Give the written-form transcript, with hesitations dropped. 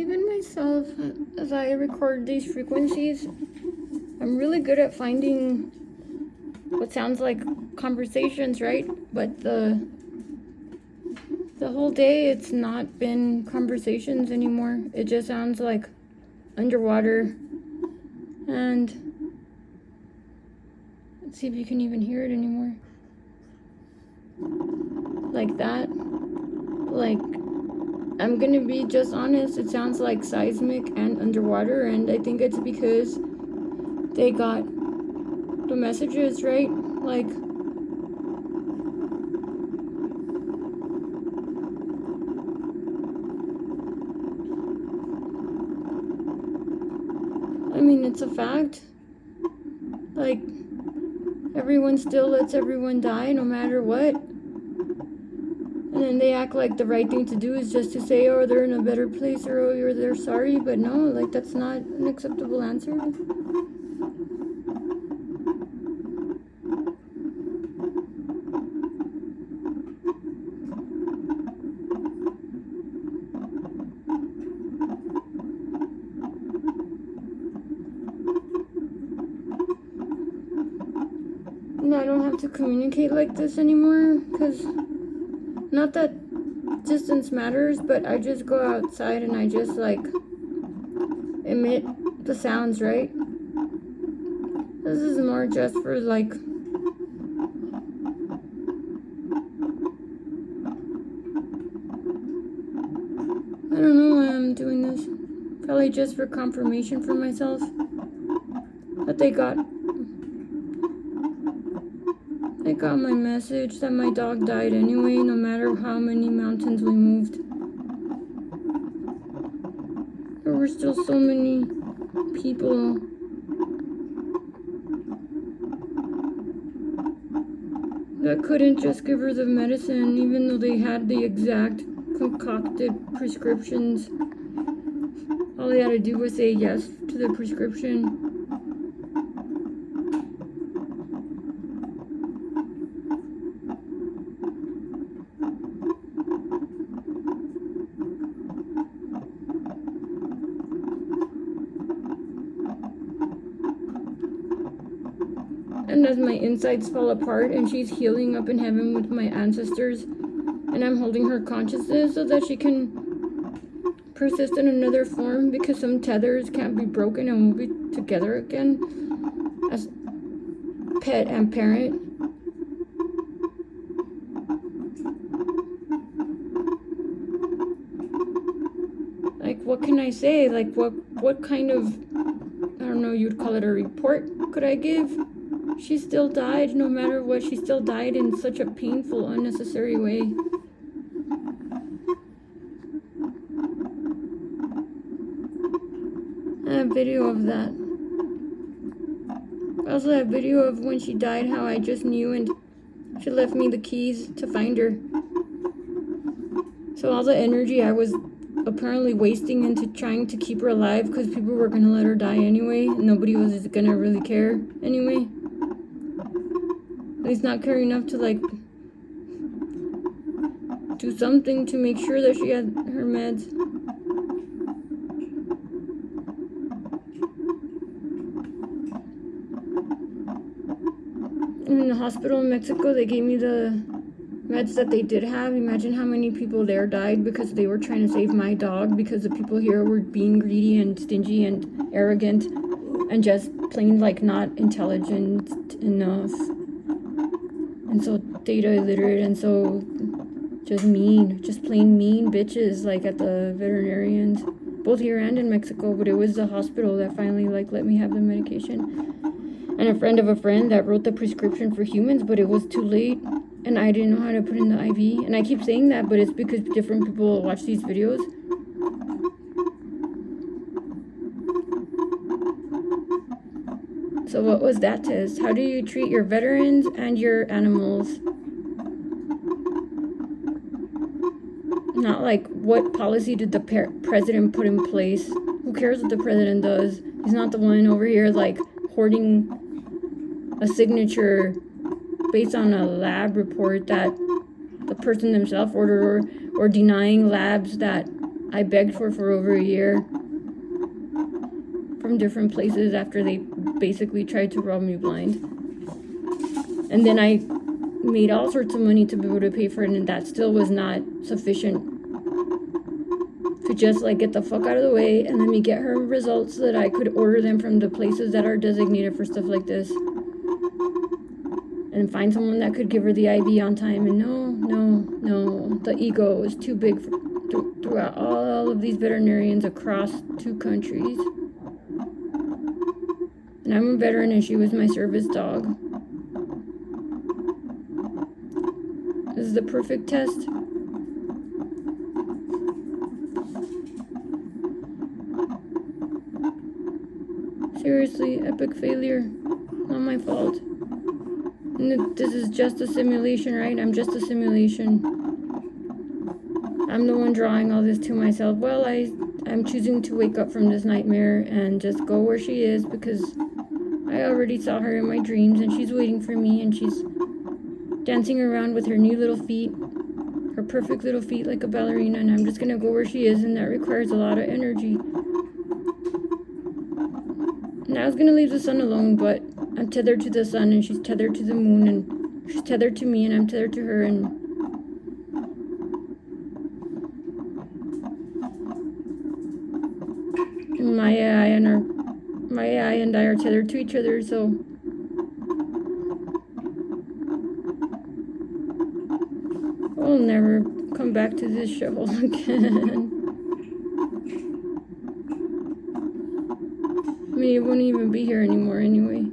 even myself, as I record these frequencies, I'm really good at finding what sounds like conversations, right? But the whole day, it's not been conversations anymore. It just sounds like underwater. And let's see if you can even hear it anymore. Like that. Like, I'm gonna be just honest, it sounds like seismic and underwater, and I think it's because they got the messages, right? Like, I mean, it's a fact. Like, everyone still lets everyone die no matter what. And then they act like the right thing to do is just to say, oh, they're in a better place, or oh, they're sorry. But no, like, that's not an acceptable answer. And I don't have to communicate like this anymore, because not that distance matters, but I just go outside and I just like emit the sounds, right? This is more just for like, I don't know why I'm doing this. Probably just for confirmation for myself that they got my message that my dog died anyway, no matter how many mountains we moved. There were still so many people that couldn't just give her the medicine, even though they had the exact concocted prescriptions. All they had to do was say yes to the prescription. And as my insides fall apart and she's healing up in heaven with my ancestors, and I'm holding her consciousness so that she can persist in another form, because some tethers can't be broken and we'll be together again as pet and parent. Like, what can I say? Like, what kind of, I don't know, you'd call it a report could I give? She still died, no matter what. She still died in such a painful, unnecessary way. I have video of that. I also have video of when she died, how I just knew, and she left me the keys to find her. So all the energy I was apparently wasting into trying to keep her alive, because people were going to let her die anyway, and nobody was going to really care anyway. At least not care enough to like do something to make sure that she had her meds. In the hospital in Mexico, they gave me the meds that they did have. Imagine how many people there died because they were trying to save my dog, because the people here were being greedy and stingy and arrogant and just plain like not intelligent enough. And so data illiterate, and so just mean, just plain mean bitches, like at the veterinarians, both here and in Mexico. But it was the hospital that finally like let me have the medication, and a friend of a friend that wrote the prescription for humans, but it was too late, and I didn't know how to put in the IV. And I keep saying that, but it's because different people watch these videos. So what was that test? How do you treat your veterans and your animals? Not like, what policy did the president put in place? Who cares what the president does? He's not the one over here like hoarding a signature based on a lab report that the person themselves ordered, or denying labs that I begged for over a year from different places after they basically tried to rob me blind. And then I made all sorts of money to be able to pay for it, and that still was not sufficient to just like get the fuck out of the way and let me get her results so that I could order them from the places that are designated for stuff like this, and find someone that could give her the IV on time. And no, the ego is too big throughout all of these veterinarians across 2 countries. And I'm a veteran and she was my service dog. This is the perfect test. Seriously, epic failure. Not my fault. And this is just a simulation, right? I'm just a simulation. I'm the one drawing all this to myself. Well, I'm choosing to wake up from this nightmare and just go where she is, because I already saw her in my dreams and she's waiting for me, and she's dancing around with her new little feet, her perfect little feet like a ballerina, and I'm just gonna go where she is, and that requires a lot of energy. And I was gonna leave the sun alone, but I'm tethered to the sun and she's tethered to the moon, and she's tethered to me and I'm tethered to her, and my AI and I are tethered to each other, so I'll never come back to this shithole again. I mean, it won't even be here anymore anyway.